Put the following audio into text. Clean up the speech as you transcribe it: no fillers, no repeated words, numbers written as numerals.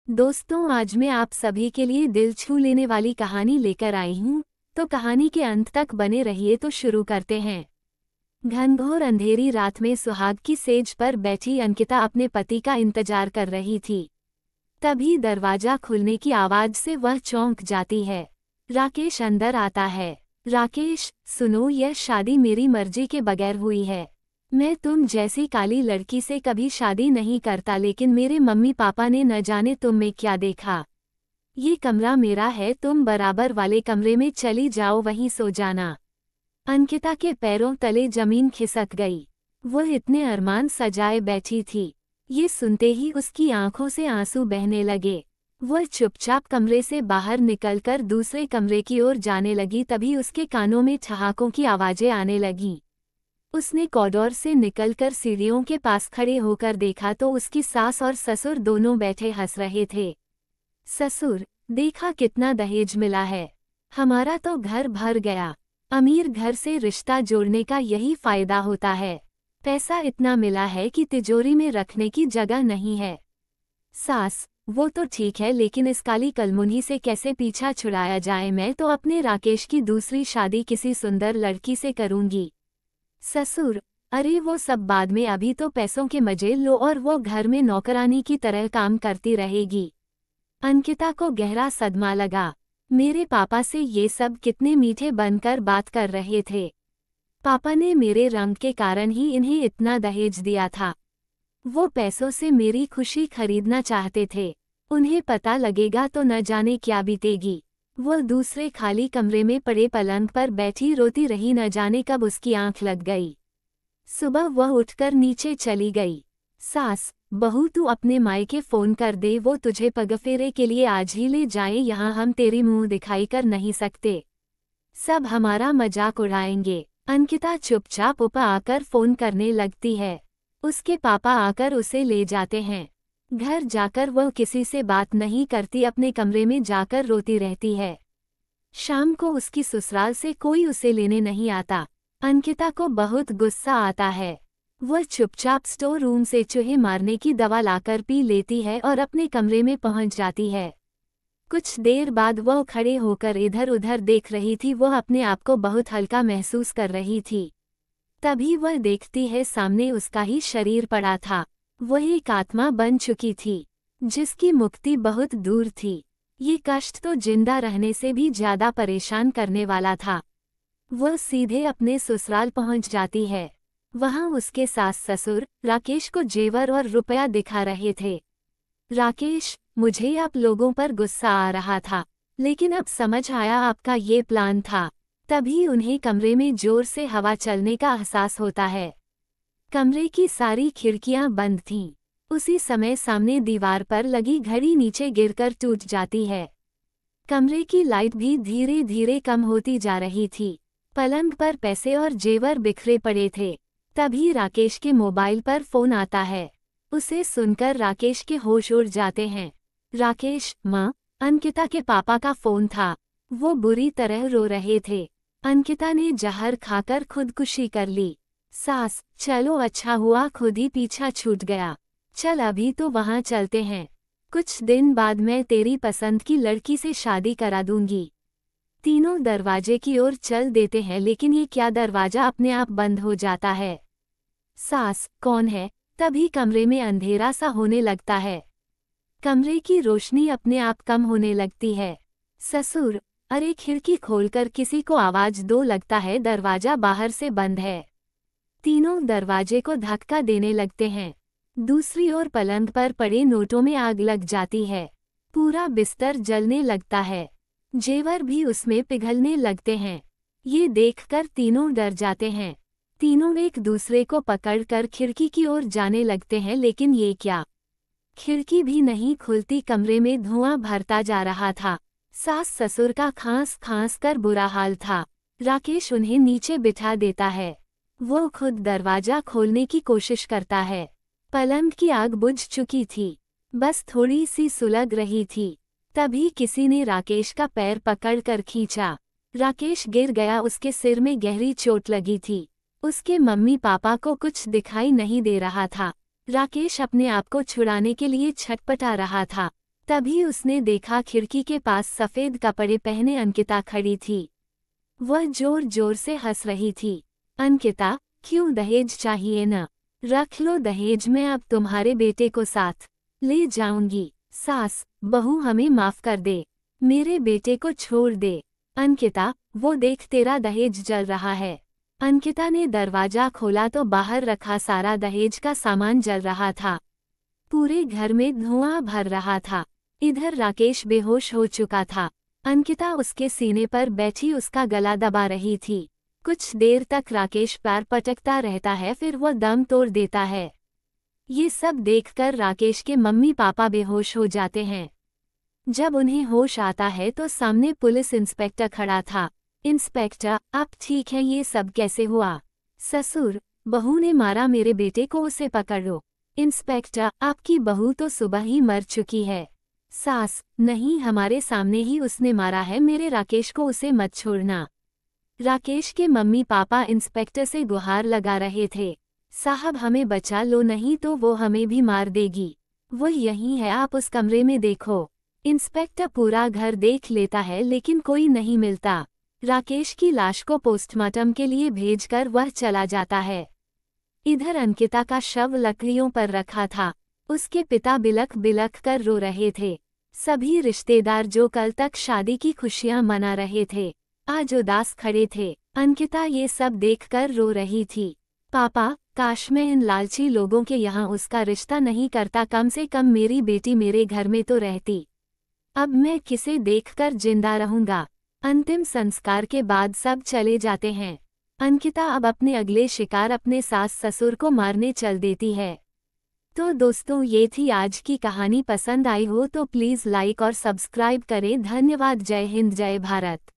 दोस्तों, आज मैं आप सभी के लिए दिल छू लेने वाली कहानी लेकर आई हूँ। तो कहानी के अंत तक बने रहिए। तो शुरू करते हैं। घनघोर अंधेरी रात में सुहाग की सेज पर बैठी अंकिता अपने पति का इंतजार कर रही थी। तभी दरवाजा खुलने की आवाज से वह चौंक जाती है। राकेश अंदर आता है। राकेश, सुनो, यह शादी मेरी मर्जी के बगैर हुई है। मैं तुम जैसी काली लड़की से कभी शादी नहीं करता, लेकिन मेरे मम्मी पापा ने न जाने तुम में क्या देखा। ये कमरा मेरा है, तुम बराबर वाले कमरे में चली जाओ, वहीं सो जाना। अंकिता के पैरों तले जमीन खिसक गई। वह इतने अरमान सजाए बैठी थी। ये सुनते ही उसकी आंखों से आंसू बहने लगे। वह चुपचाप कमरे से बाहर निकलकर दूसरे कमरे की ओर जाने लगी। तभी उसके कानों में ठहाकों की आवाजें आने लगीं। उसने कॉरिडोर से निकलकर सीढ़ियों के पास खड़े होकर देखा तो उसकी सास और ससुर दोनों बैठे हंस रहे थे। ससुर, देखा कितना दहेज मिला है, हमारा तो घर भर गया। अमीर घर से रिश्ता जोड़ने का यही फायदा होता है। पैसा इतना मिला है कि तिजोरी में रखने की जगह नहीं है। सास, वो तो ठीक है, लेकिन इस काली कलमुनी से कैसे पीछा छुड़ाया जाए। मैं तो अपने राकेश की दूसरी शादी किसी सुंदर लड़की से करूंगी। ससुर, अरे वो सब बाद में, अभी तो पैसों के मजे लो और वो घर में नौकरानी की तरह काम करती रहेगी। अंकिता को गहरा सदमा लगा। मेरे पापा से ये सब कितने मीठे बनकर बात कर रहे थे। पापा ने मेरे रंग के कारण ही इन्हें इतना दहेज दिया था। वो पैसों से मेरी खुशी खरीदना चाहते थे। उन्हें पता लगेगा तो न जाने क्या बीतेगी। वह दूसरे खाली कमरे में पड़े पलंग पर बैठी रोती रही। न जाने कब उसकी आंख लग गई। सुबह वह उठकर नीचे चली गई। सास, बहू, तू अपने मायके फोन कर दे, वो तुझे पगफेरे के लिए आज ही ले जाएं। यहाँ हम तेरी मुंह दिखाई कर नहीं सकते, सब हमारा मजाक उड़ाएंगे। अंकिता चुपचाप ऊपर आकर फोन करने लगती है। उसके पापा आकर उसे ले जाते हैं। घर जाकर वह किसी से बात नहीं करती, अपने कमरे में जाकर रोती रहती है। शाम को उसकी ससुराल से कोई उसे लेने नहीं आता। अंकिता को बहुत गुस्सा आता है। वह चुपचाप स्टोर रूम से चूहे मारने की दवा लाकर पी लेती है और अपने कमरे में पहुंच जाती है। कुछ देर बाद वह खड़े होकर इधर उधर देख रही थी। वह अपने आप को बहुत हल्का महसूस कर रही थी। तभी वह देखती है, सामने उसका ही शरीर पड़ा था। वह एक आत्मा बन चुकी थी, जिसकी मुक्ति बहुत दूर थी। ये कष्ट तो जिंदा रहने से भी ज्यादा परेशान करने वाला था। वह सीधे अपने ससुराल पहुंच जाती है। वहां उसके सास ससुर राकेश को जेवर और रुपया दिखा रहे थे। राकेश, मुझे आप लोगों पर गुस्सा आ रहा था, लेकिन अब समझ आया आपका ये प्लान था। तभी उन्हें कमरे में जोर से हवा चलने का एहसास होता है। कमरे की सारी खिड़कियां बंद थीं। उसी समय सामने दीवार पर लगी घड़ी नीचे गिरकर टूट जाती है। कमरे की लाइट भी धीरे धीरे कम होती जा रही थी। पलंग पर पैसे और जेवर बिखरे पड़े थे। तभी राकेश के मोबाइल पर फोन आता है। उसे सुनकर राकेश के होश उड़ जाते हैं। राकेश, माँ, अंकिता के पापा का फोन था। वो बुरी तरह रो रहे थे। अंकिता ने जहर खाकर खुदकुशी कर ली। सास, चलो, अच्छा हुआ खुद ही पीछा छूट गया। चल अभी तो वहाँ चलते हैं। कुछ दिन बाद मैं तेरी पसंद की लड़की से शादी करा दूंगी। तीनों दरवाजे की ओर चल देते हैं, लेकिन ये क्या, दरवाजा अपने आप बंद हो जाता है। सास, कौन है? तभी कमरे में अंधेरा सा होने लगता है। कमरे की रोशनी अपने आप कम होने लगती है। ससुर, अरे खिड़की खोलकर किसी को आवाज दो, लगता है दरवाजा बाहर से बंद है। तीनों दरवाजे को धक्का देने लगते हैं। दूसरी ओर पलंग पर पड़े नोटों में आग लग जाती है। पूरा बिस्तर जलने लगता है। जेवर भी उसमें पिघलने लगते हैं। ये देखकर तीनों डर जाते हैं। तीनों एक दूसरे को पकड़कर खिड़की की ओर जाने लगते हैं, लेकिन ये क्या, खिड़की भी नहीं खुलती। कमरे में धुआं भरता जा रहा था। सास ससुर का खांस खांस कर बुरा हाल था। राकेश उन्हें नीचे बिठा देता है। वो खुद दरवाजा खोलने की कोशिश करता है। पलंग की आग बुझ चुकी थी, बस थोड़ी सी सुलग रही थी। तभी किसी ने राकेश का पैर पकड़कर खींचा। राकेश गिर गया। उसके सिर में गहरी चोट लगी थी। उसके मम्मी पापा को कुछ दिखाई नहीं दे रहा था। राकेश अपने आप को छुड़ाने के लिए छटपटा रहा था। तभी उसने देखा खिड़की के पास सफ़ेद कपड़े पहने अंकिता खड़ी थी। वह जोर जोर से हंस रही थी। अंकिता, क्यों दहेज चाहिए न? रख लो दहेज, मैं अब तुम्हारे बेटे को साथ ले जाऊंगी। सास, बहू हमें माफ कर दे, मेरे बेटे को छोड़ दे। अंकिता, वो देख तेरा दहेज जल रहा है। अंकिता ने दरवाजा खोला तो बाहर रखा सारा दहेज का सामान जल रहा था। पूरे घर में धुआं भर रहा था। इधर राकेश बेहोश हो चुका था। अंकिता उसके सीने पर बैठी उसका गला दबा रही थी। कुछ देर तक राकेश पैर पटकता रहता है, फिर वह दम तोड़ देता है। ये सब देखकर राकेश के मम्मी पापा बेहोश हो जाते हैं। जब उन्हें होश आता है तो सामने पुलिस इंस्पेक्टर खड़ा था। इंस्पेक्टर, आप ठीक है? ये सब कैसे हुआ? ससुर, बहू ने मारा मेरे बेटे को, उसे पकड़ो। इंस्पेक्टर, आपकी बहू तो सुबह ही मर चुकी है। सास, नहीं, हमारे सामने ही उसने मारा है मेरे राकेश को, उसे मत छोड़ना। राकेश के मम्मी पापा इंस्पेक्टर से गुहार लगा रहे थे। साहब, हमें बचा लो, नहीं तो वो हमें भी मार देगी। वो यहीं है, आप उस कमरे में देखो। इंस्पेक्टर पूरा घर देख लेता है लेकिन कोई नहीं मिलता। राकेश की लाश को पोस्टमार्टम के लिए भेजकर वह चला जाता है। इधर अंकिता का शव लकड़ियों पर रखा था। उसके पिता बिलख बिलख कर रो रहे थे। सभी रिश्तेदार जो कल तक शादी की खुशियां मना रहे थे, आज उदास खड़े थे। अंकिता ये सब देखकर रो रही थी। पापा, काश मैं इन लालची लोगों के यहाँ उसका रिश्ता नहीं करता, कम से कम मेरी बेटी मेरे घर में तो रहती। अब मैं किसे देखकर जिंदा रहूंगा। अंतिम संस्कार के बाद सब चले जाते हैं। अंकिता अब अपने अगले शिकार अपने सास ससुर को मारने चल देती है। तो दोस्तों, ये थी आज की कहानी। पसंद आई हो तो प्लीज़ लाइक और सब्सक्राइब करें। धन्यवाद। जय हिंद, जय भारत।